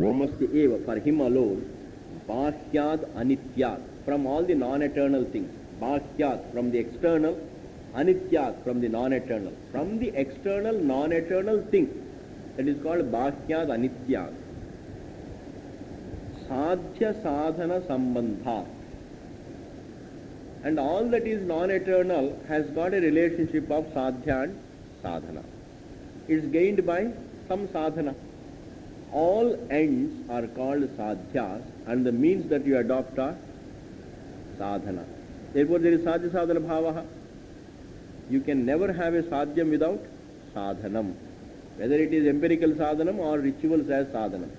Namasti eva, for him alone, Bahyad Anityat, from all the non-eternal things. Bahyat, from the external, Anityat, from the non-eternal. From the external, non-eternal things. That is called Bahyad Anityat. Sadhya Sadhana Sambandha. And all that is non-eternal has got a relationship of Sadhya and Sadhana. It is gained by some sadhana. All ends are called sadhyas, and the means that you adopt are sadhana. Therefore, there is sadhya sadhana bhavaha. You can never have a sadhyam without sadhanam. Whether it is empirical sadhanam or rituals as sadhanam.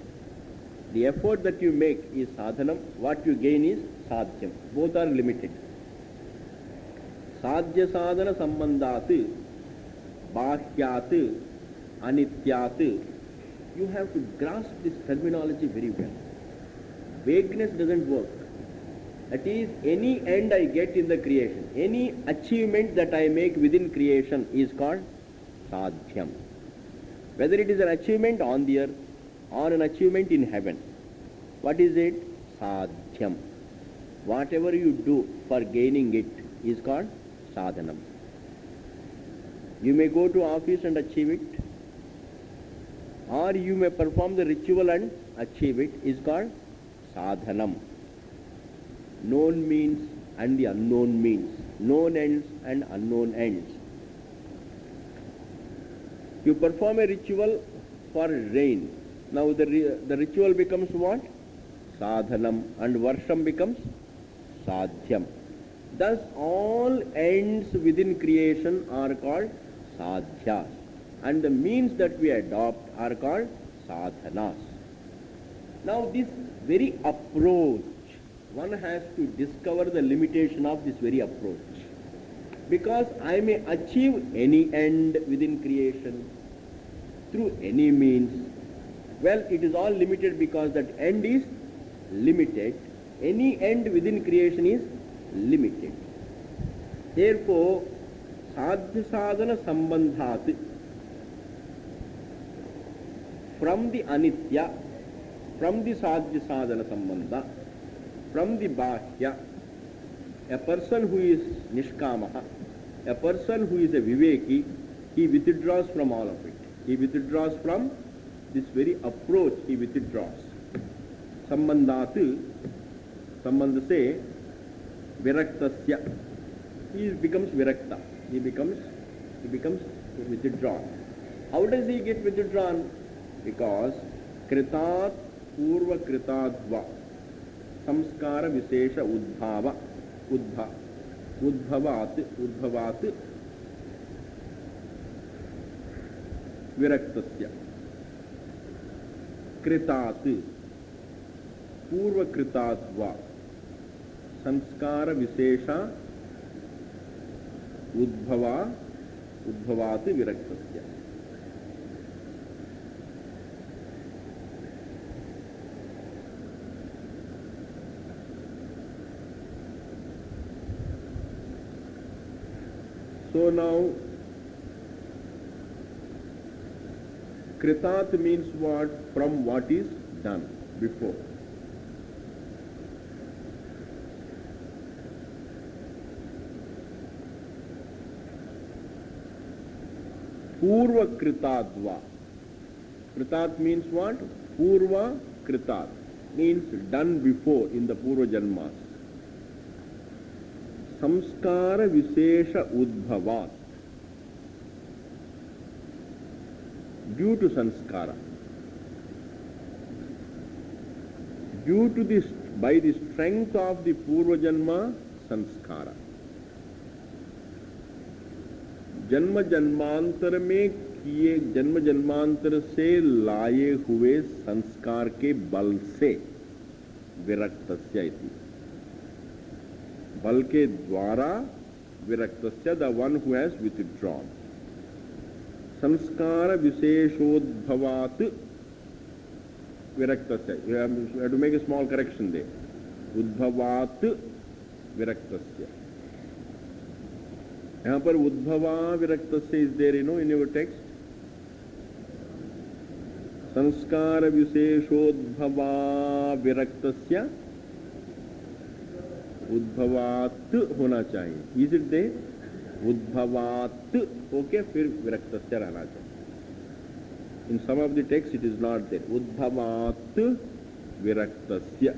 The effort that you make is sadhanam. What you gain is sadhyam. Both are limited. Sadhya sadhana sambandhat, bahyat, anityat. You have to grasp this terminology very well. Vagueness doesn't work. That is, any end I get in the creation, any achievement that I make within creation is called sadhyam. Whether it is an achievement on the earth or an achievement in heaven. What is it? Sadhyam. Whatever you do for gaining it is called sadhanam. You may go to office and achieve it, or you may perform the ritual and achieve it, is called sadhanam. Known means and the unknown means. Known ends and unknown ends. You perform a ritual for rain. Now the ritual becomes what? Sadhanam, and varsham becomes sadhyam. Thus all ends within creation are called sadhyas, and the means that we adopt are called sadhanas. Now this very approach, one has to discover the limitation of this very approach. Because I may achieve any end within creation through any means. Well, it is all limited because that end is limited. Any end within creation is limited. Therefore, sadhya sadhana sambandhat, from the anitya, from the sadhya sadhana sambandha, from the bahya, a person who is nishkamaha, a person who is a viveki, he withdraws from all of it. He withdraws from this very approach, he withdraws. Sambandhat, sambandha say, viraktasya. He becomes virakta. He becomes withdrawn. How does he get withdrawn? Because kritat purva kritadva samskara visesha udbhavat viraktasya. Kritat purva kritadva samskara visesha udbhavat viraktasya. So now, kritat means what? From what is done before. Purva kritadva. Kritat means what? Purva kritat means done before in the Purva Janmas. Samskara visesha udbhavat. Due to sanskara. Due to this, by the strength of the Purva Janma sanskara. जन्म जन्मांतर में किए जन्म जन्मांतर से लाए हुए संस्कार के बल से विरक्तस्य इति. बल के द्वारा विरक्तस्य, the one who has withdrawn. संस्कार विशेषोद्भवात् विरक्तस्य. You have to make a small correction there. उद्भवात् विरक्तस्य. यहाँ पर उद्भवा विरक्तस्य is there, in your text. संस्कार विशेषोद्भवा विरक्तस्य उद्भवात् होना चाहिए. Is it they? उद्भवात् ओके, फिर विरक्तस्य रहना चाहिए. In some of the texts it is not there. Uddhavat viraktasya.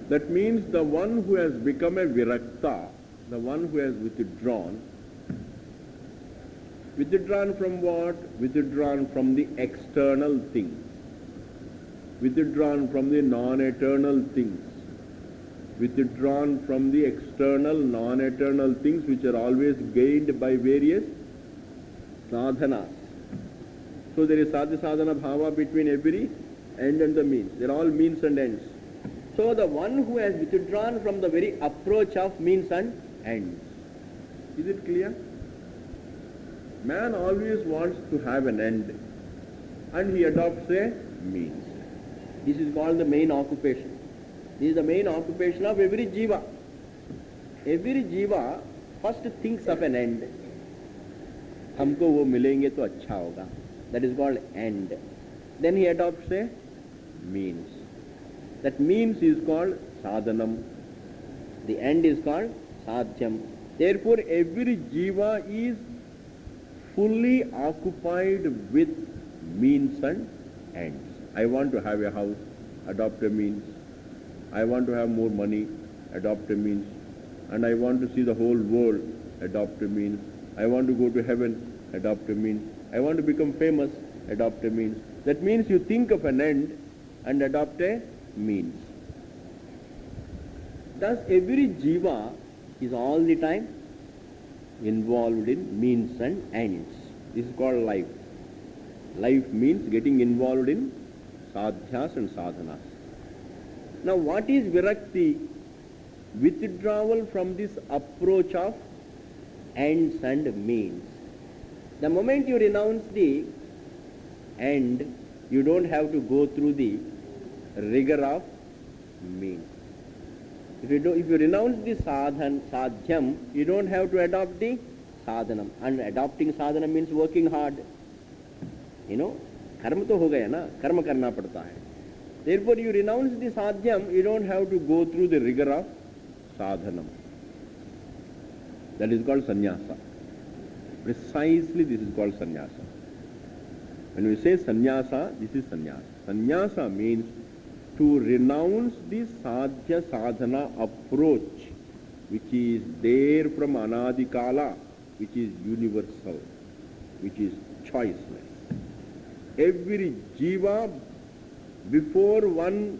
That means the one who has become a virakta, the one who has withdrawn. Withdrawn from what? Withdrawn from the external things. Withdrawn from the non-eternal things. Withdrawn from the external, non-eternal things which are always gained by various sadhanas. So there is sadhya sadhana bhava between every end and the means. They are all means and ends. So the one who has withdrawn from the very approach of means and ends. Is it clear? Man always wants to have an end and he adopts a means. This is called the main occupation. This is the main occupation of every jiva. Every jiva first thinks of an end. हमको वो मिलेंगे तो अच्छा होगा. That is called end. Then he adopts a means. That means is called sadhanam. The end is called sadhyam. Therefore, every jiva is fully occupied with means and ends. I want to have a house, adopt a means. I want to have more money, adopt a means. And I want to see the whole world, adopt a means. I want to go to heaven, adopt a means. I want to become famous, adopt a means. That means you think of an end and adopt a means. Thus every jiva is all the time involved in means and ends. This is called life. Life means getting involved in sadhyas and sadhanas. Now what is virakti? Withdrawal from this approach of ends and means. The moment you renounce the end, you don't have to go through the rigor of means. If you renounce the sadhyam, you don't have to adopt the sadhanam. And adopting sadhanam means working hard. You know, karma to ho gaya na, karma karna padta hai. Therefore, you renounce the sadhyam, you don't have to go through the rigor of sadhanam. That is called sannyasa. Precisely this is called sannyasa. When we say sannyasa, this is sannyasa. Sannyasa means to renounce the sadhya sadhana approach which is there from anadikala, which is universal, which is choiceless. Every jiva, before the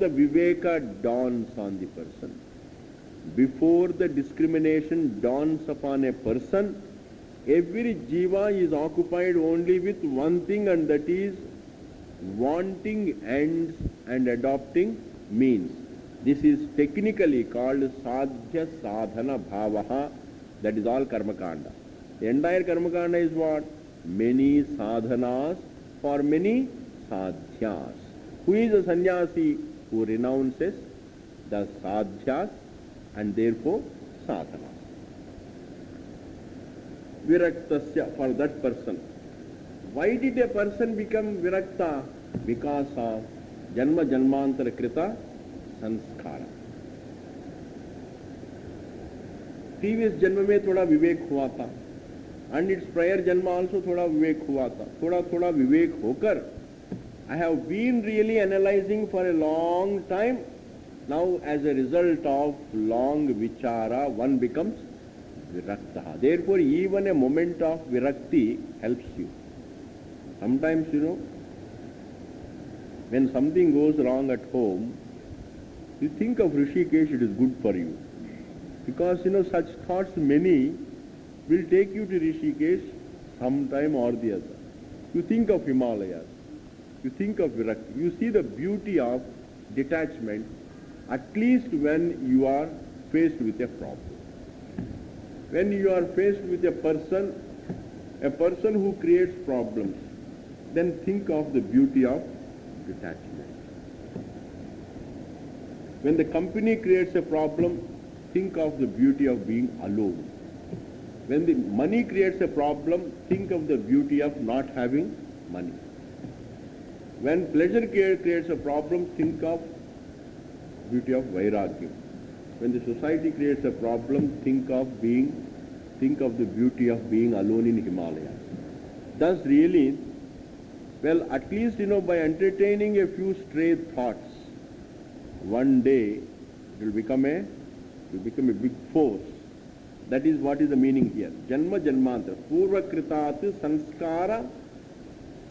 viveka dawns on the person, before the discrimination dawns upon a person, every jiva is occupied only with one thing, and that is wanting ends and adopting means. This is technically called sadhya sadhana bhavaha. That is all karma kanda. The entire karma kanda is what? Many sadhanas for many sadhyas. Who is a sannyasi? Who renounces the sadhyas and therefore sadhanas. Viraktasya, for that person. Why did a person become virakta? Because of janma janmantara krita sanskara. Previous janma mein thoda vivek hua tha, and its prior janma also thoda vivek hua tha. Thoda vivek hokar, I have been really analyzing for a long time. Now as a result of long vichara, one becomes virakta. Therefore even a moment of virakti helps you. Sometimes, when something goes wrong at home, you think of Rishikesh, it is good for you. Because, such thoughts many will take you to Rishikesh sometime or the other. You think of Himalayas, you think of Virakti, you see the beauty of detachment, at least when you are faced with a problem. When you are faced with a person who creates problems, then think of the beauty of detachment. When the company creates a problem, think of the beauty of being alone. When the money creates a problem, think of the beauty of not having money. When pleasure creates a problem, think of beauty of vairagya. When the society creates a problem, think of the beauty of being alone in Himalayas. Thus really, well, at least, by entertaining a few stray thoughts, one day it will become a big force. That is what is the meaning here. Janma janmantra. Purva kritat sanskara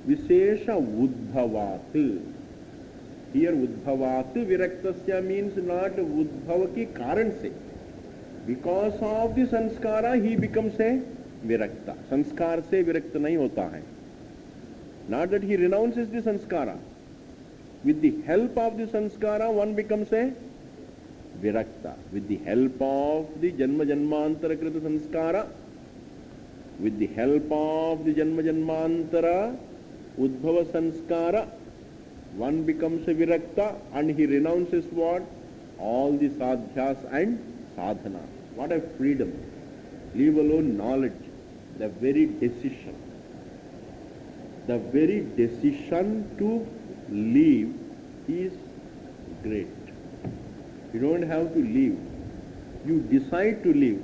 visesha udbhavat. Here udbhavat viraktasya means not udbhava ki karan se. Because of the sanskara he becomes a virakta. Sanskar se virakta nahi hota hai. Not that he renounces the sanskara. With the help of the sanskara one becomes a virakta. With the help of the janma janmantara krita sanskara, with the help of the janma janmantara udbhava sanskara, one becomes a virakta and he renounces what? All the sadhyas and sadhanas. What a freedom. Leave alone knowledge. The very decision to leave is great. You don't have to leave. You decide to leave.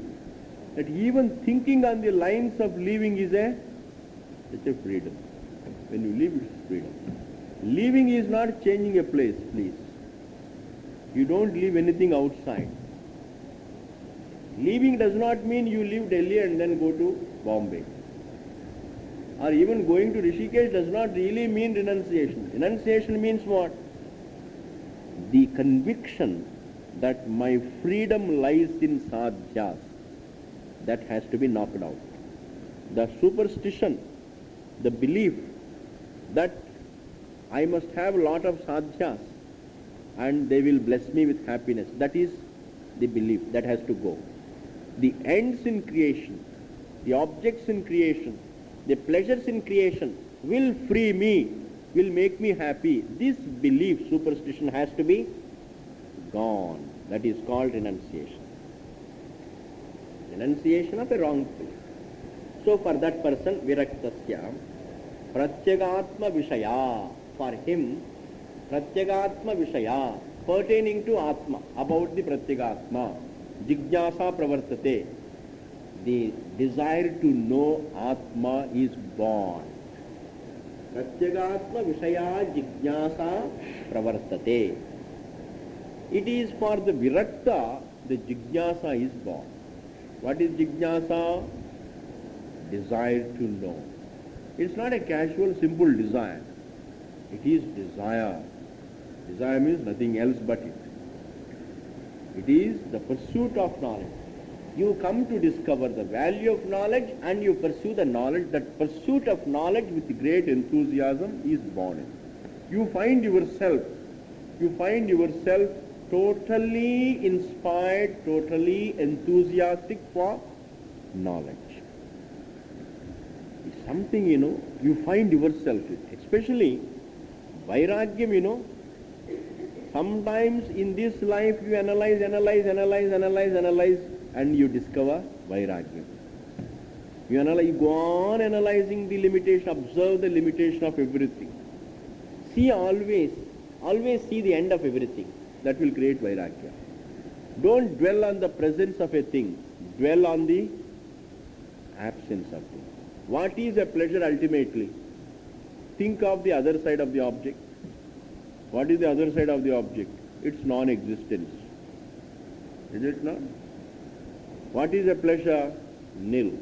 That even thinking on the lines of leaving is such a freedom. When you leave, it's freedom. Leaving is not changing a place, please. You don't leave anything outside. Leaving does not mean you leave Delhi and then go to Bombay. Or even going to Rishikesh does not really mean renunciation. Renunciation means what? The conviction that my freedom lies in sadhyas. That has to be knocked out. The superstition, the belief that I must have a lot of sadhyas and they will bless me with happiness. That is the belief that has to go. The ends in creation, the objects in creation, the pleasures in creation will free me, will make me happy. This belief, superstition has to be gone. That is called renunciation. Renunciation of a wrong thing. So for that person, viraktasya, pratyagatma vishaya, for him, pratyagatma vishaya, pertaining to atma, about the pratyagatma, jigyasa pravartate, the desire to know atma is born. Pratyagatma vishaya jigyasa pravartate. It is for the virakta, the jigyasa is born. What is jigyasa? Desire to know. It's not a casual, simple desire. It is desire. Desire means nothing else but it. It is the pursuit of knowledge. You come to discover the value of knowledge and you pursue the knowledge. That pursuit of knowledge with great enthusiasm is born in. You find yourself totally inspired, totally enthusiastic for knowledge. It's something, you find yourself with. Especially vairagyam, sometimes in this life you analyze and you discover vairagyam. You go on analyzing the limitation, observe the limitation of everything. See always see the end of everything. That will create vairagya. Don't dwell on the presence of a thing. Dwell on the absence of it. What is a pleasure ultimately? Think of the other side of the object. What is the other side of the object? Its non-existence. Is it not? What is a pleasure? Nil.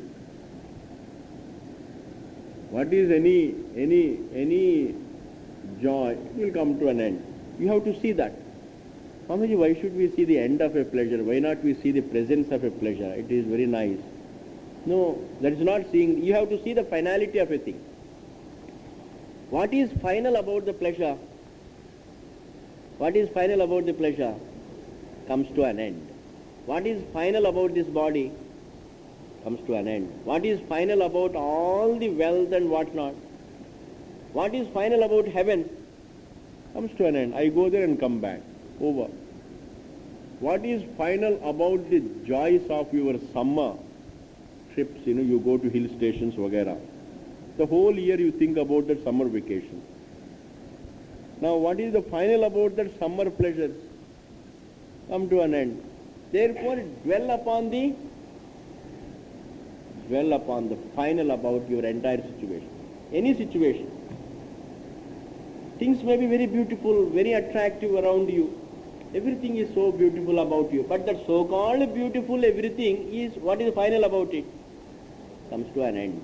What is any joy? It will come to an end. You have to see that. Swamiji, why should we see the end of a pleasure? Why not we see the presence of a pleasure? It is very nice. No, that is not seeing. You have to see the finality of a thing. What is final about the pleasure? What is final about the pleasure? Comes to an end. What is final about this body? Comes to an end. What is final about all the wealth and what not? What is final about heaven? Comes to an end. I go there and come back. Over. What is final about the joys of your summer? trips, you go to hill stations, vagara. The whole year you think about that summer vacation. Now what is the final about that summer pleasures? Come to an end. Therefore dwell upon the final about your entire situation. Any situation. Things may be very beautiful, very attractive around you. Everything is so beautiful about you. But that so-called beautiful everything is, what is final about it? Comes to an end.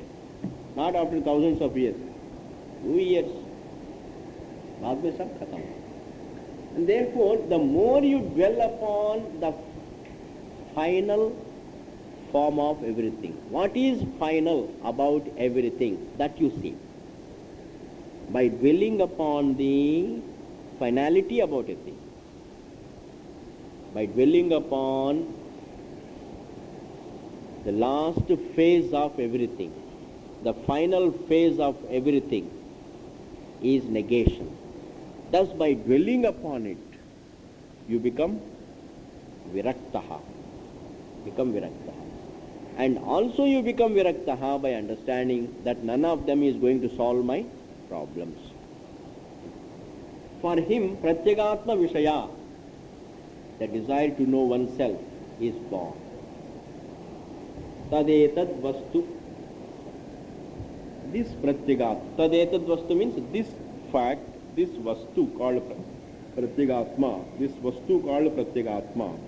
Not after thousands of years. 2 years. बाद में सब खत्म. And therefore, the more you dwell upon the final form of everything. What is final about everything? That you see. By dwelling upon the finality about a thing. By dwelling upon the last phase of everything, the final phase of everything is negation. Thus, by dwelling upon it, you become viraktaha. And also you become viraktaha by understanding that none of them is going to solve my problems. For him, pratyagatma vishaya, the desire to know oneself, is born. Tadetad vastu. This pratyagatma. Tadetad vastu means this fact, this vastu called pratyagatma, this vastu called pratyagatma,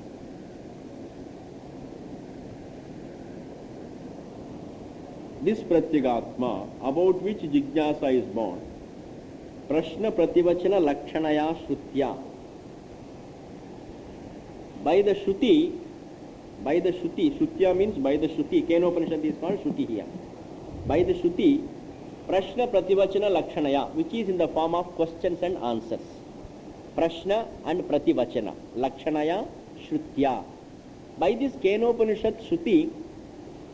this pratyagatma about which jigyasa is born, prashna prativachana lakshanaya shrutya. By the shruti, shrutya means by the shruti, Kenopanishad is called shruti here. By the shruti, prashna prativachana lakshanaya, which is in the form of questions and answers. Prashna and prativachana, lakshanaya shrutya. By this Kenopanishad shruti,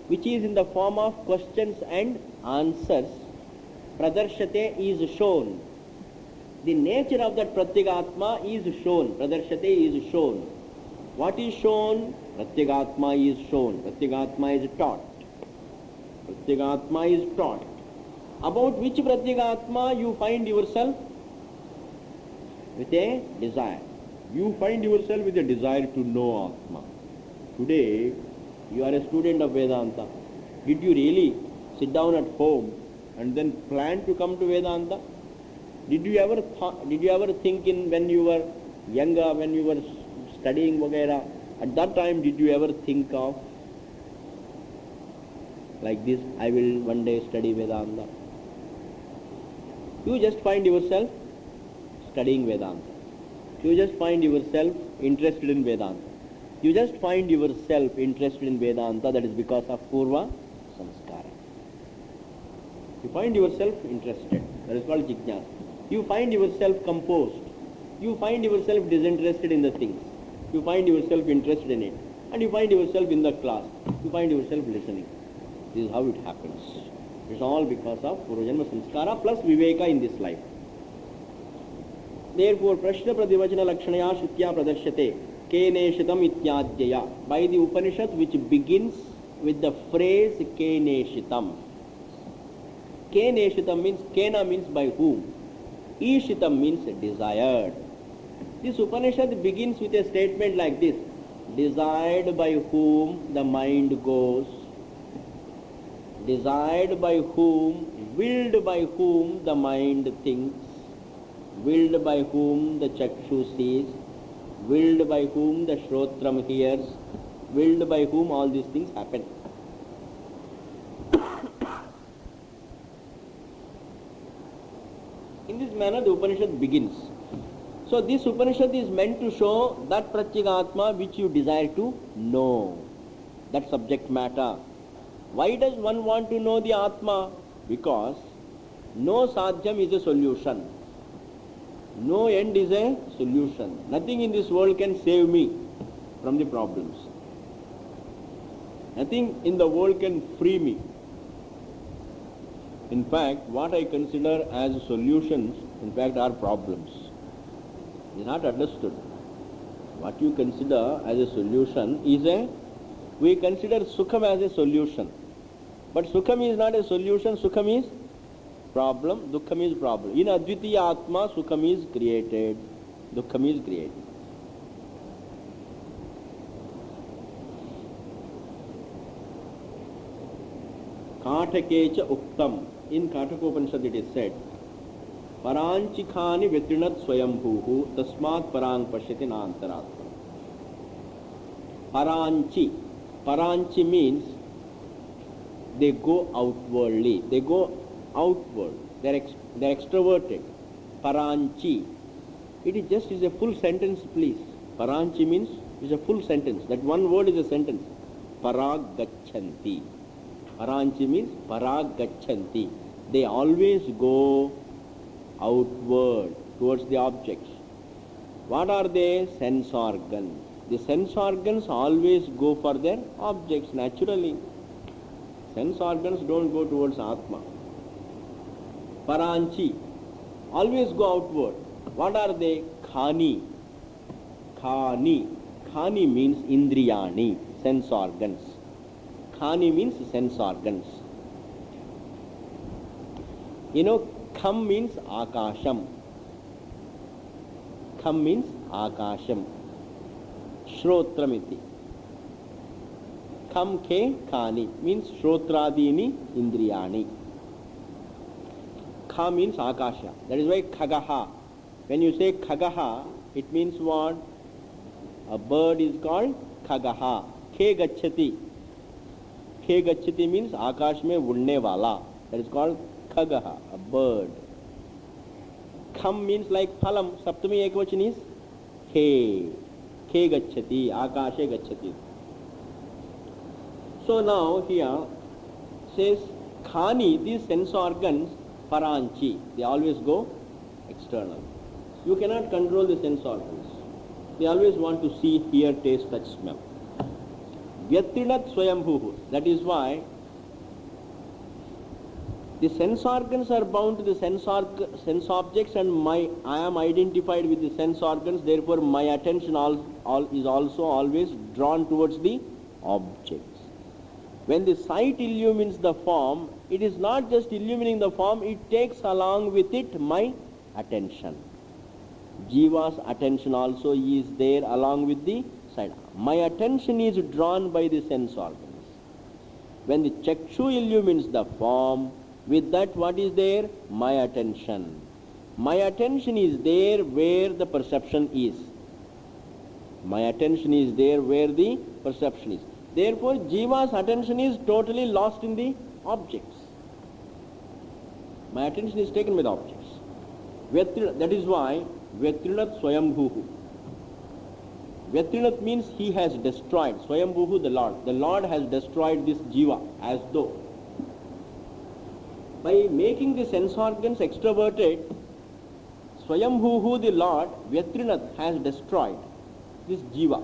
which is in the form of questions and answers, pradarshate is shown. The nature of that pratyagatma is shown. Pradarshate is shown. What is shown? Pratyagatma is shown. Pratyagatma is taught. Pratyagatma is taught. About which pratyagatma you find yourself? With a desire. You find yourself with a desire to know Atma. Today, you are a student of Vedanta. Did you really sit down at home and then plan to come to Vedanta? Did you ever think in when you were younger, when you were studying Vagera, at that time did you ever think of like this, I will one day study Vedanta? You just find yourself studying Vedanta. You just find yourself interested in Vedanta. You just find yourself interested in Vedanta, that is because of Purva Samskara. You find yourself interested, that is called Jijnasa. You find yourself composed. You find yourself disinterested in the things. You find yourself interested in it. And you find yourself in the class. You find yourself listening. This is how it happens. It's all because of Purvajanma Samskara plus Viveka in this life. Therefore, Prashna Prativachana Lakshanaya Shutya Pradarshate Keneshitam Ityadhyaya. By the Upanishad which begins with the phrase Keneshitam. Keneshitam means, Kena means by whom. Ishitam means desired. This Upanishad begins with a statement like this. Desired by whom the mind goes. Desired by whom, willed by whom the mind thinks. Willed by whom the chakshu sees. Willed by whom the shrotram hears. Willed by whom all these things happen. In this manner the Upanishad begins. So this Upanishad is meant to show that Pratyagatma which you desire to know. That subject matter. Why does one want to know the Atma? Because no sadhyam is a solution. No end is a solution. Nothing in this world can save me from the problems. Nothing in the world can free me. In fact, what I consider as solutions, in fact, are problems. It is not understood. What you consider as a solution is we consider Sukham as a solution. But Sukham is not a solution, Sukham is problem, Dukkham is problem. In Advitiya Atma, Sukham is created, Dukkham is created. Kathakecha Uktam. In Kataka Upanishad it is said, Paranchikhani Vetrinat Swayambhuhu Tasmat Parang Pashyati Nantaratma. Paranchi. Paranchi means they go outwardly. They go outward. They're extroverted. Paranchi. It is just is a full sentence, please. Paranchi means is a full sentence. That one word is a sentence. Paragachanti. Paranchi means paragachanti. They always go outward towards the objects. What are they? Sense organs. The sense organs always go for their objects naturally. Sense organs don't go towards Atma. Paranchi. Always go outward. What are they? Khani. Khani. Khani means indriyani, sense organs. Khani means sense organs. You know, kham means akasham. Kham means akasham. Shrotramiti. Kham ke khani means shrotradini indriyani. Kha means akasha. That is why khagaha. When you say khagaha, it means what? A bird is called khagaha. Ke gacchati. Ke gacchati means akash mein udne wala. That is called khagaha, a bird. Kham means like phalam. Saptami ekvachan is ke. Ke gacchati, akashe gacchati. So now here says khani, these sense organs, paranchi, they always go external. You cannot control the sense organs. They always want to see, hear, taste, touch, smell. Vyatrinat swayambhuhu. That is why the sense organs are bound to the sense objects, and I am identified with the sense organs. Therefore, my attention is also always drawn towards the objects. When the sight illumines the form, it is not just illumining the form, it takes along with it my attention. Jiva's attention also is there along with the sight. My attention is drawn by the sense organs. When the chakshu illumines the form, with that what is there? My attention. My attention is there where the perception is. My attention is there where the perception is. Therefore, Jiva's attention is totally lost in the objects. My attention is taken with objects. That is why Vyatrinat Swayambhuhu. Vyatrinat means he has destroyed. Swayambhuhu, the Lord. The Lord has destroyed this Jiva as though. By making the sense organs extroverted, Swayambhuhu, the Lord, Vyatrinat, has destroyed this Jiva.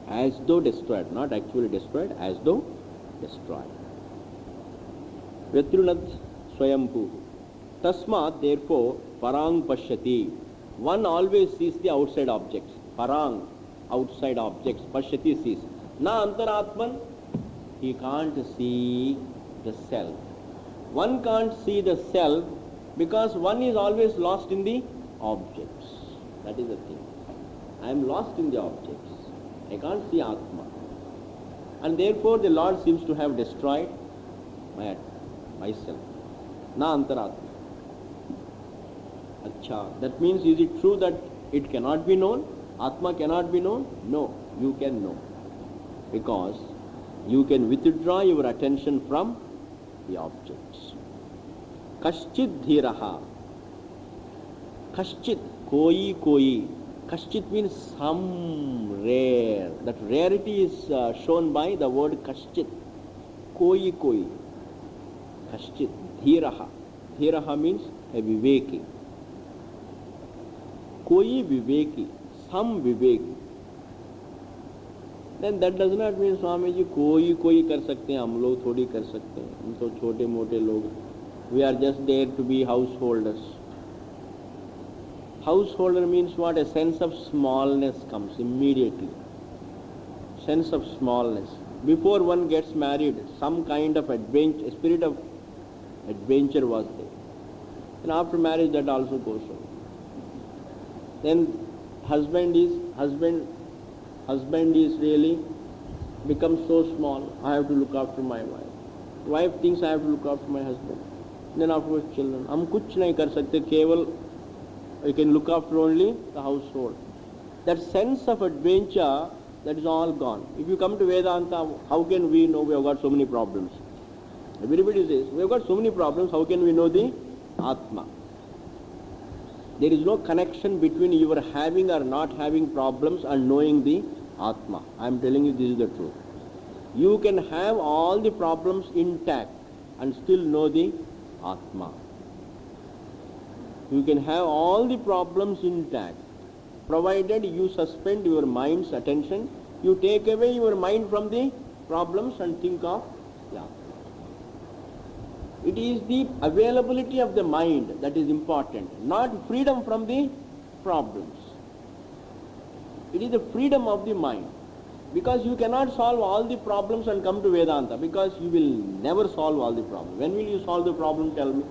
As though destroyed, not actually destroyed, as though destroyed. Vyatrinat Swayambhuhu. Tasmat, therefore, parang pashyati. One always sees the outside objects. Parang, outside objects. Pashyati sees. Na antaratman, he can't see the self. One can't see the self because one is always lost in the objects. That is the thing. I am lost in the objects. I can't see Atma. And therefore the Lord seems to have destroyed myself. Na antaratma. Acha. That means, is it true that it cannot be known? Atma cannot be known? No, you can know. Because you can withdraw your attention from the objects. Kaschit dhiraha. Kaschit, koi. Kaschit means some rare. That rarity is shown by the word kaschit. Koi. Kaschit dhiraha. Dhiraha means a viveki. Koi viveki. Some viveki. Then that does not mean Swamiji koi kar sakte hain, hum log thodi kar sakte hain. Hum to chote mote log. We are just there to be householders. Householder means what? A sense of smallness comes immediately. Sense of smallness. before one gets married, some kind of adventure, spirit of adventure was there. And after marriage, that also goes away. Then husband is really becomes so small. I have to look after my wife. Wife thinks I have to look after my husband. Then afterwards children. हम कुछ नहीं कर सकते, केवल we can look after only the household. That sense of adventure, that is all gone. If you come to Vedanta, how can we know we have got so many problems? Everybody says, we have got so many problems, how can we know the Atma? There is no connection between your having or not having problems and knowing the Atma. I am telling you, this is the truth. You can have all the problems intact and still know the Atma. You can have all the problems intact, provided you suspend your mind's attention, you take away your mind from the problems and think of the Atma. It is the availability of the mind that is important, not freedom from the problems. It is the freedom of the mind. Because you cannot solve all the problems and come to Vedanta, because you will never solve all the problems. When will you solve the problem, tell me?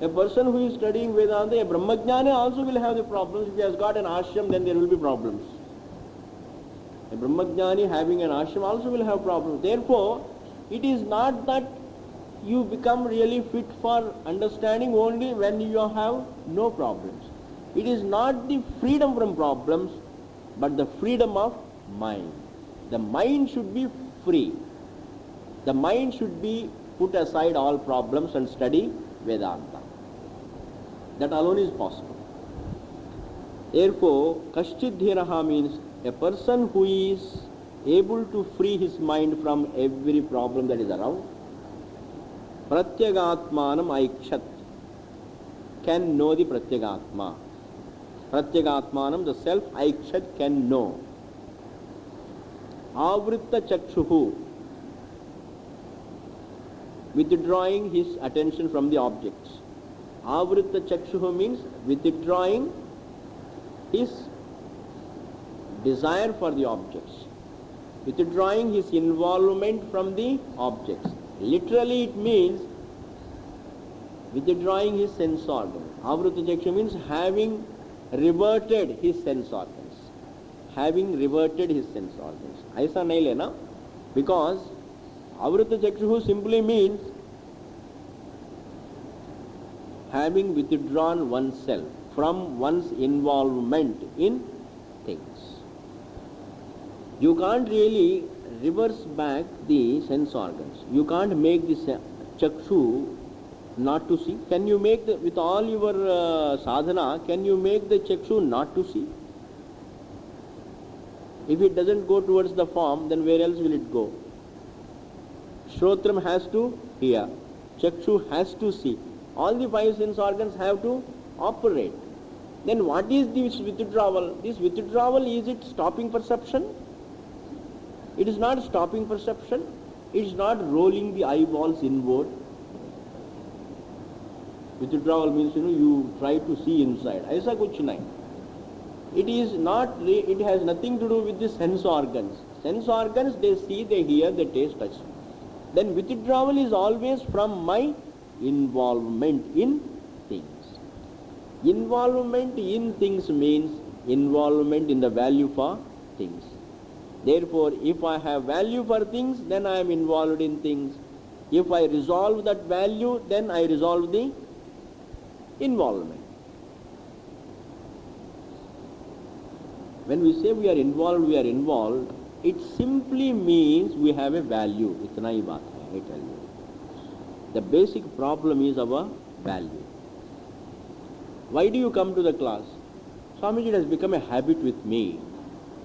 A person who is studying Vedanta, a Brahmajnani also will have the problems. If he has got an ashram, then there will be problems. A Brahmajnani having an ashram also will have problems. Therefore, it is not that you become really fit for understanding only when you have no problems. It is not the freedom from problems, but the freedom of mind. The mind should be free. The mind should be put aside all problems and study Vedanta. That alone is possible. Therefore, Kashchidhiraha means a person who is able to free his mind from every problem that is around. Pratyagatmanam aikshat, can know the Pratyagatma. Pratyagatmanam, the self, aikshat, can know. Avritta chakshuhu, withdrawing his attention from the objects. Avritta chakshuhu means withdrawing his desire for the objects, withdrawing his involvement from the objects. Literally it means withdrawing his sense organ. Avritta chakshuhu means having reverted his sense organs. Having reverted his sense organs. Aisa nahi lena, because Avritta chakshuhu simply means having withdrawn oneself from one's involvement in things. You can't really reverse back the sense organs. You can't make the chakshu not to see. Can you make the, with all your sadhana, can you make the chakshu not to see? If it doesn't go towards the form, then where else will it go? Shrotram has to hear. Chakshu has to see. All the five sense organs have to operate. Then what is this withdrawal? This withdrawal, is it stopping perception? It is not stopping perception. It is not rolling the eyeballs inward. Withdrawal means, you try to see inside. Aisa kuch nahi. It is not, it has nothing to do with the sense organs. Sense organs, they see, they hear, they taste, touch. Then withdrawal is always from my involvement in things. Involvement in things means involvement in the value for things. Therefore, if I have value for things, then I am involved in things. If I resolve that value, then I resolve the involvement. When we say we are involved, it simply means we have a value. Itna hi baat hai, I tell you. The basic problem is our value. Why do you come to the class? Swamiji, it has become a habit with me.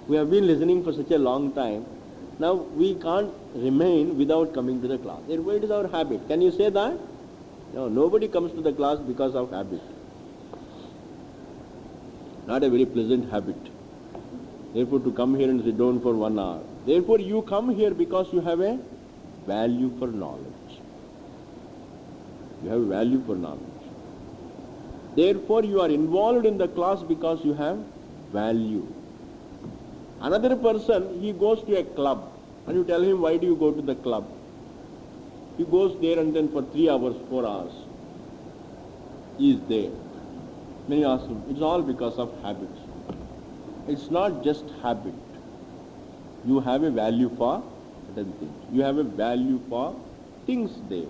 We have been listening for such a long time. Now we can't remain without coming to the class. Therefore it is our habit. Can you say that? No, nobody comes to the class because of habit. Not a very pleasant habit. Therefore to come here and sit down for 1 hour. Therefore you come here because you have a value for knowledge. You have value for knowledge. Therefore you are involved in the class because you have value. Another person, he goes to a club. And you tell him, why do you go to the club? He goes there and then for 3 hours, 4 hours, he is there. Then you ask him, it's all because of habits. It's not just habit. You have a value for certain things. You have a value for things there.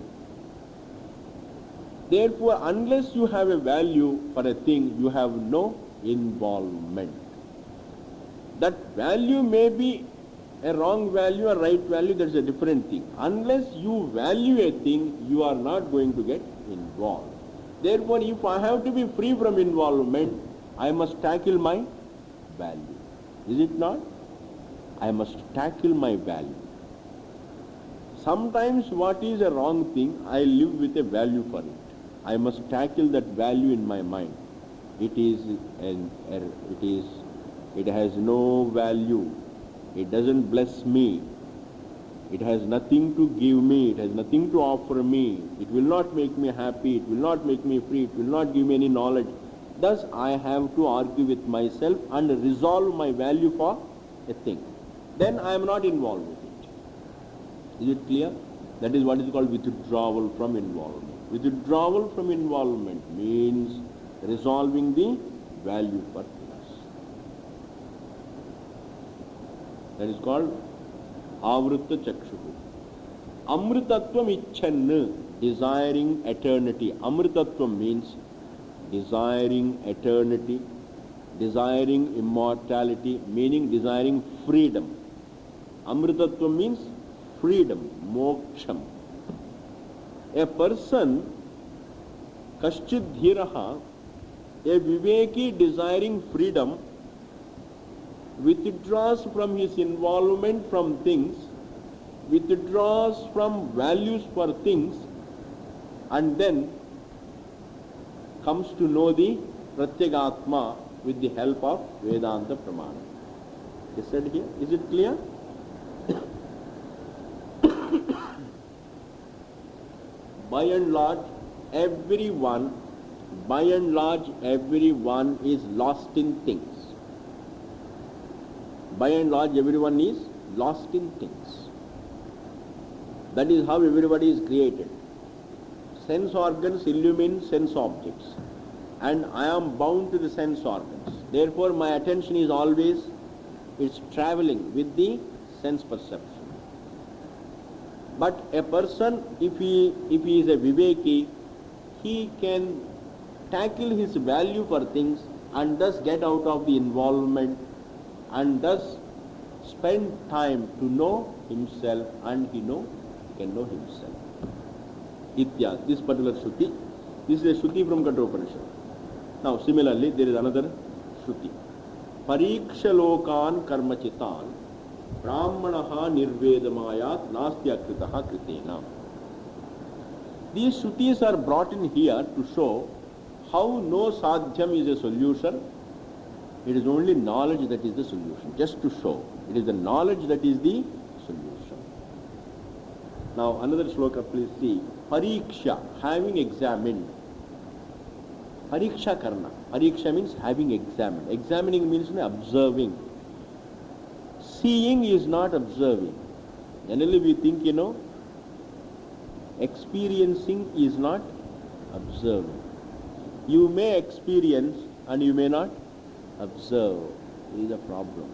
Therefore, unless you have a value for a thing, you have no involvement. That value may be a wrong value or right value, that's a different thing. Unless you value a thing, you are not going to get involved. Therefore, if I have to be free from involvement, I must tackle my value. Is it not? I must tackle my value. Sometimes what is a wrong thing, I live with a value for it. I must tackle that value in my mind. It has no value. It doesn't bless me. It has nothing to give me. It has nothing to offer me. It will not make me happy. It will not make me free. It will not give me any knowledge. Thus, I have to argue with myself and resolve my value for a thing. Then I am not involved with it. Is it clear? That is what is called withdrawal from involvement. Withdrawal from involvement means resolving the value for things. That is called avrutta chakshuhu. Amritatvam icchanna, desiring eternity. Amritatvam means desiring eternity, desiring immortality, meaning desiring freedom. Amritatvam means freedom, moksham. A person, kaschid dhiraha, a viveki desiring freedom, withdraws from his involvement from things, withdraws from values for things, and then comes to know the Pratyagatma with the help of Vedanta Pramana. Is said here? Is it clear? By and large, everyone is lost in things. By and large, everyone is lost in things. That is how everybody is created. Sense organs illumine sense objects, and I am bound to the sense organs. Therefore, my attention is always, it's traveling with the sense perception. But a person, if he is a viveki, he can tackle his value for things and thus get out of the involvement and thus spend time to know himself, and he can know himself. Itya, this particular Shruti, this is a Shruti from Upanishad. Now similarly, there is another Shruti. Parikshalokan karmachitan brahmanaha nirvedamayat nastya kritaha kritena. These Shrutis are brought in here to show how no sadhyam is a solution. It is only knowledge that is the solution. Just to show. It is the knowledge that is the solution. Now another shloka, please see. Pariksha, having examined. Pariksha karna. Pariksha means having examined. Examining means observing. Seeing is not observing. Generally we think, experiencing is not observing. You may experience and you may not observe. This is a problem.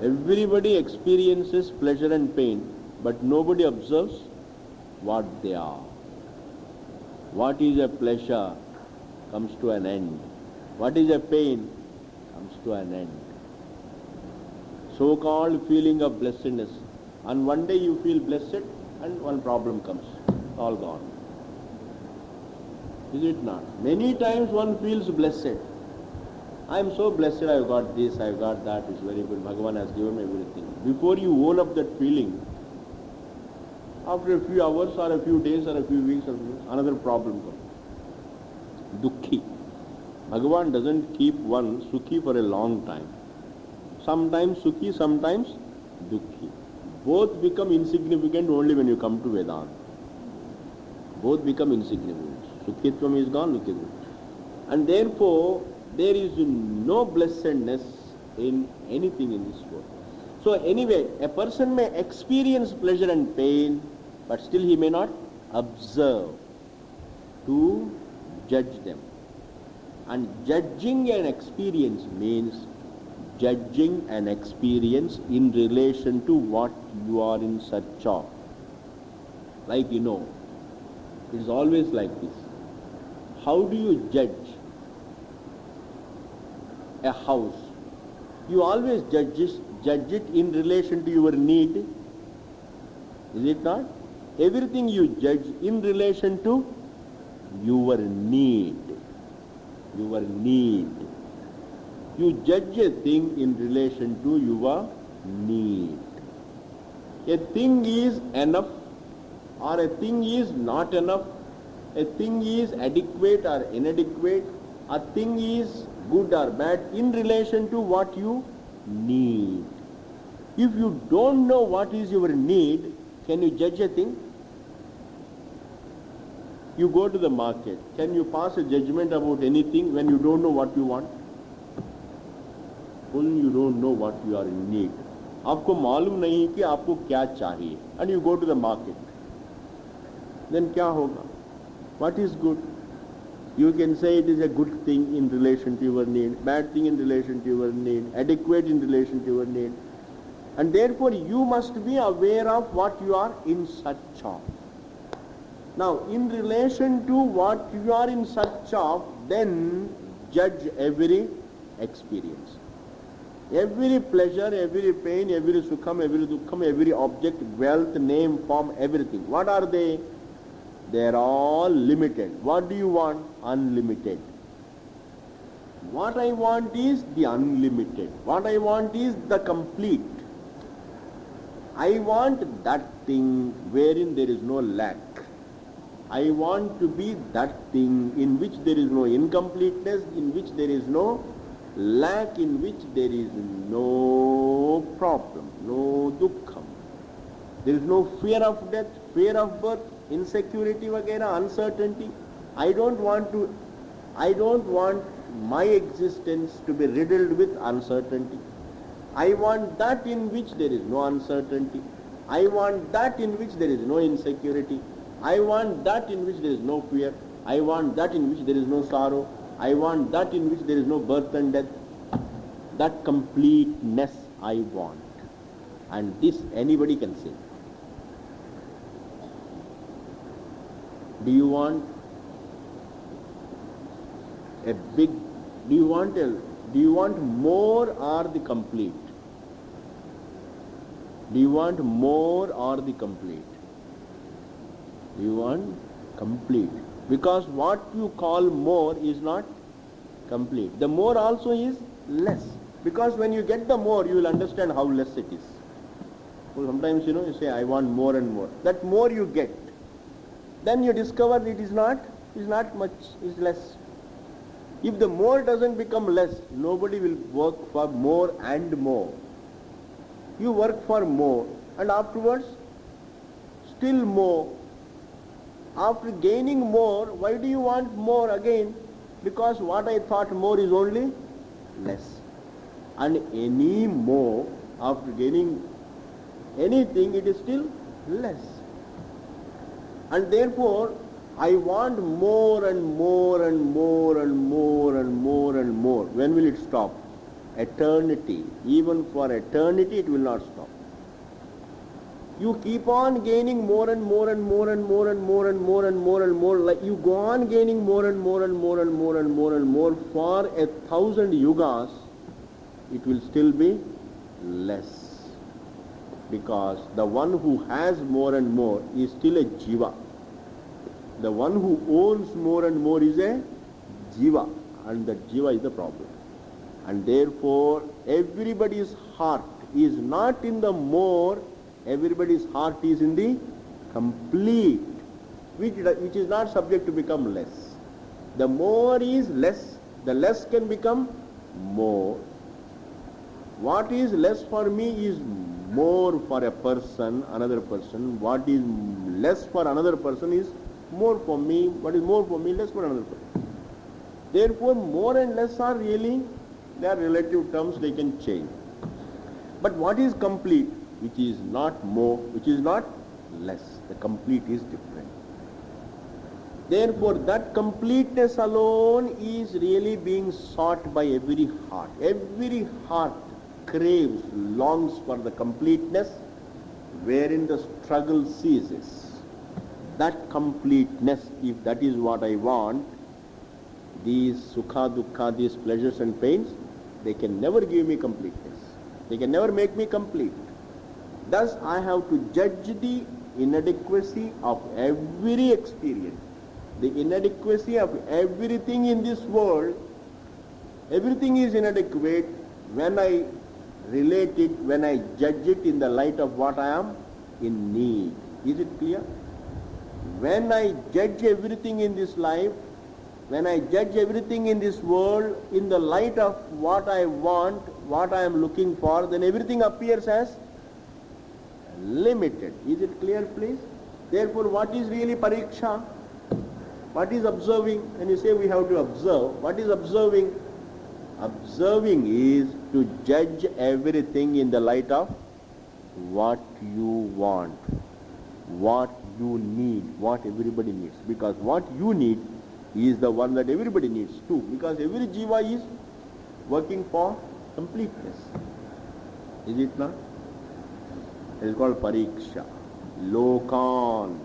Everybody experiences pleasure and pain, but nobody observes what they are. What is a pleasure comes to an end. What is a pain comes to an end. So-called feeling of blessedness. And one day you feel blessed and one problem comes. All gone. Is it not? Many times one feels blessed. I am so blessed, I have got this, I have got that, it's very good, Bhagavan has given me everything. Before you own up that feeling, after a few hours or a few days or a few weeks, another problem comes. Dukkhi. Bhagavan doesn't keep one sukhi for a long time. Sometimes sukhi, sometimes dukkhi. Both become insignificant only when you come to Vedanta. Both become insignificant. Sukhitvam is gone, dukkhi is gone. And therefore, there is no blessedness in anything in this world. So anyway, a person may experience pleasure and pain, but still he may not observe to judge them. And judging an experience means judging an experience in relation to what you are in search of. Like it is always like this. How do you judge a house? You always judge it in relation to your need. Is it not? Everything you judge in relation to your need. Your need. You judge a thing in relation to your need. A thing is enough or a thing is not enough. A thing is adequate or inadequate. A thing is good or bad in relation to what you need. If you don't know what is your need, can you judge a thing? You go to the market. Can you pass a judgment about anything when you don't know what you want? When you don't know what you are in need. आपको मालूम नहीं कि आपको क्या चाहिए. And you go to the market. Then क्या होगा? What is good? You can say it is a good thing in relation to your need, bad thing in relation to your need, adequate in relation to your need. And therefore you must be aware of what you are in search of. Now, in relation to what you are in search of, then judge every experience. Every pleasure, every pain, every sukham, every dukkham, every object, wealth, name, form, everything. What are they? They are all limited. What do you want? Unlimited. What I want is the unlimited. What I want is the complete. I want that thing wherein there is no lack. I want to be that thing in which there is no incompleteness, in which there is no lack, in which there is no problem, no dukkham. There is no fear of death, fear of birth, insecurity, vagera, uncertainty. I don't want my existence to be riddled with uncertainty. I want that in which there is no uncertainty. I want that in which there is no insecurity. I want that in which there is no fear. I want that in which there is no sorrow. I want that in which there is no birth and death. That completeness I want. And this anybody can say. Do you want a big, do you want more or the complete? Do you want more or the complete? Do you want complete? Because what you call more is not complete. The more also is less. Because when you get the more, you will understand how less it is. So sometimes, you say, I want more and more. That more you get. Then you discover it is not much, is less. If the more doesn't become less, nobody will work for more and more. You work for more and afterwards still more. After gaining more, why do you want more again? Because what I thought more is only less. And any more, after gaining anything, it is still less. And therefore, I want more and more and more and more and more and more. When will it stop? Eternity. Even for eternity, it will not stop. You keep on gaining more and more and more and more and more and more and more and more. Like you go on gaining more and more and more and more and more and more for 1,000 yugas, it will still be less. Because the one who has more and more is still a jiva. The one who owns more and more is a jiva, and the jiva is the problem. And therefore, everybody's heart is not in the more, everybody's heart is in the complete, which is not subject to become less. The more is less, the less can become more. What is less for me is more for a person, another person. What is less for another person is more for me. What is more for me, less for another person. Therefore, more and less are really, they are relative terms, they can change. But what is complete? Which is not more, which is not less. The complete is different. Therefore, that completeness alone is really being sought by every heart. Every heart craves, longs for the completeness wherein the struggle ceases. That completeness, if that is what I want, these sukha, dukkha, these pleasures and pains, they can never give me completeness. They can never make me complete. Thus, I have to judge the inadequacy of every experience, the inadequacy of everything in this world. Everything is inadequate when I relate it, when I judge it in the light of what I am in need. Is it clear? When I judge everything in this life, when I judge everything in this world in the light of what I want, what I am looking for, then everything appears as limited. Is it clear, please? Therefore, what is really pariksha? What is observing? When you say we have to observe, what is observing? Observing is to judge everything in the light of what you want, what you need, what everybody needs. Because what you need is the one that everybody needs too. Because every jiva is working for completeness. Is it not? It is called pariksha. Lokan.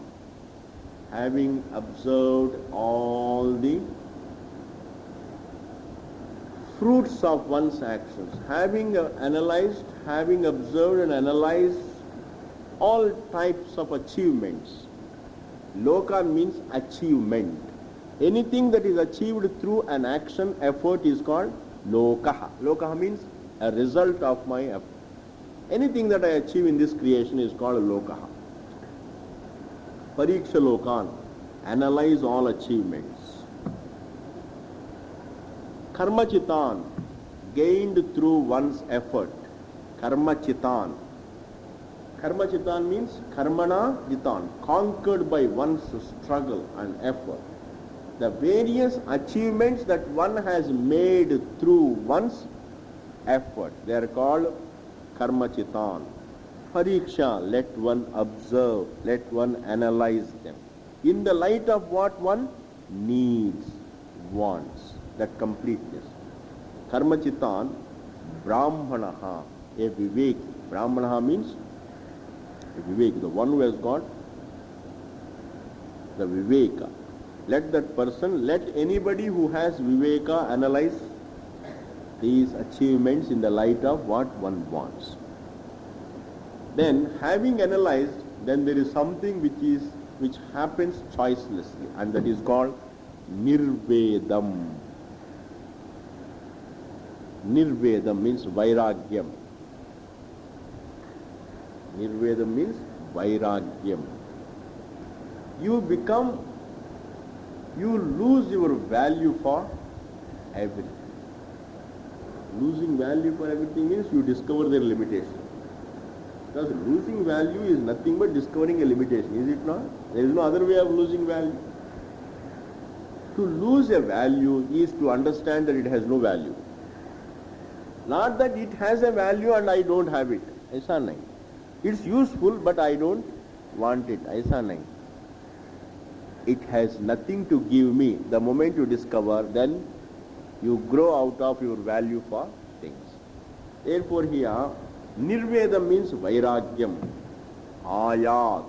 Having observed all the fruits of one's actions, having analyzed, having observed and analyzed all types of achievements. Lokan means achievement. Anything that is achieved through an action, effort is called lokaha. Lokaha means a result of my effort. Anything that I achieve in this creation is called lokaha. Pariksha lokan. Analyze all achievements. Karma chitan. Gained through one's effort. Karma chitan. Karma chitan means karmana jitan. Conquered by one's struggle and effort. The various achievements that one has made through one's effort, they are called karma chitan. Pariksha, let one observe, let one analyze them in the light of what one needs, wants, that completeness. Karma chitan, brahmanaha, a viveki. Brahmanaha means a viveki, the one who has got the viveka. Let that person, let anybody who has viveka analyze these achievements in the light of what one wants. Then, having analyzed, then there is something which happens choicelessly, and that is called nirvedam. Nirvedam means vairagyam. Nirvedam means vairagyam. You lose your value for everything. Losing value for everything means you discover their limitation. Because losing value is nothing but discovering a limitation, is it not? There is no other way of losing value. To lose a value is to understand that it has no value. Not that it has a value and I don't have it. Aisa nahi. It's useful but I don't want it. Aisa nahi. It has nothing to give me. The moment you discover, then you grow out of your value for things. Therefore here, nirvedam means vairagyam. Ayat.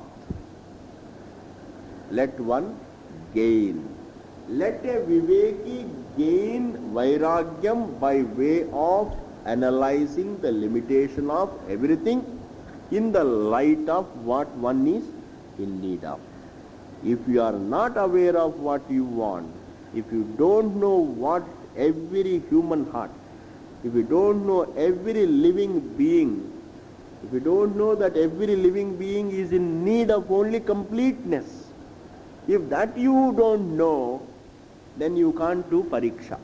Let one gain. Let a viveki gain vairagyam by way of analyzing the limitation of everything in the light of what one is in need of. If you are not aware of what you want, if you don't know what every human heart, if you don't know every living being, if you don't know that every living being is in need of only completeness, if that you don't know, then you can't do pariksha.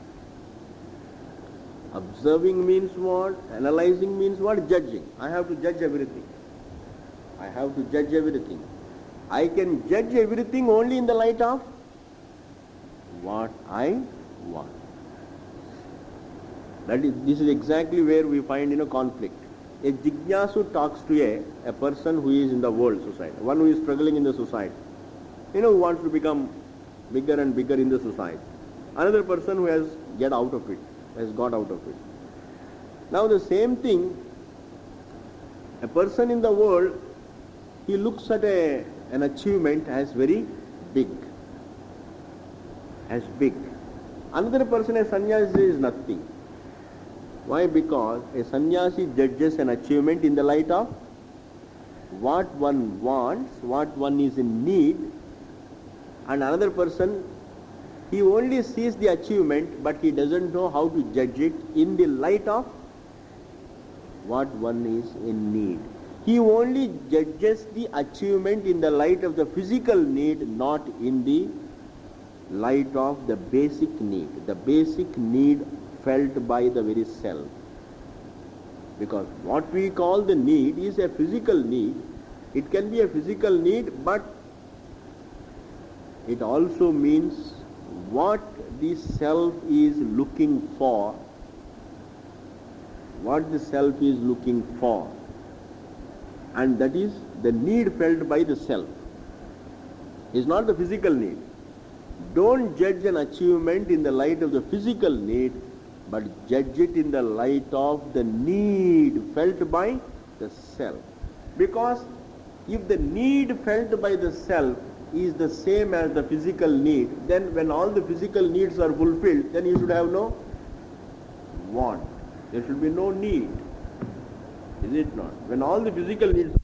Observing means what? Analyzing means what? Judging. I have to judge everything. I have to judge everything. I can judge everything only in the light of what I want. This is exactly where we find conflict. A jignasu talks to a person who is in the world society, one who is struggling in the society, who wants to become bigger and bigger in the society. Another person who has got out of it. Now the same thing, a person in the world, he looks at an achievement as very big. Another person, a sannyasi, is nothing. Why? Because a sannyasi judges an achievement in the light of what one wants, what one is in need, and another person, he only sees the achievement, but he doesn't know how to judge it in the light of what one is in need. He only judges the achievement in the light of the physical need, not in the light of the basic need felt by the very self. Because what we call the need is a physical need. It can be a physical need, but it also means what the self is looking for. And that is the need felt by the self. It's not the physical need. Don't judge an achievement in the light of the physical need, but judge it in the light of the need felt by the self. Because if the need felt by the self is the same as the physical need, then when all the physical needs are fulfilled, then you should have no want. There should be no need. Is it not? When all the physical needs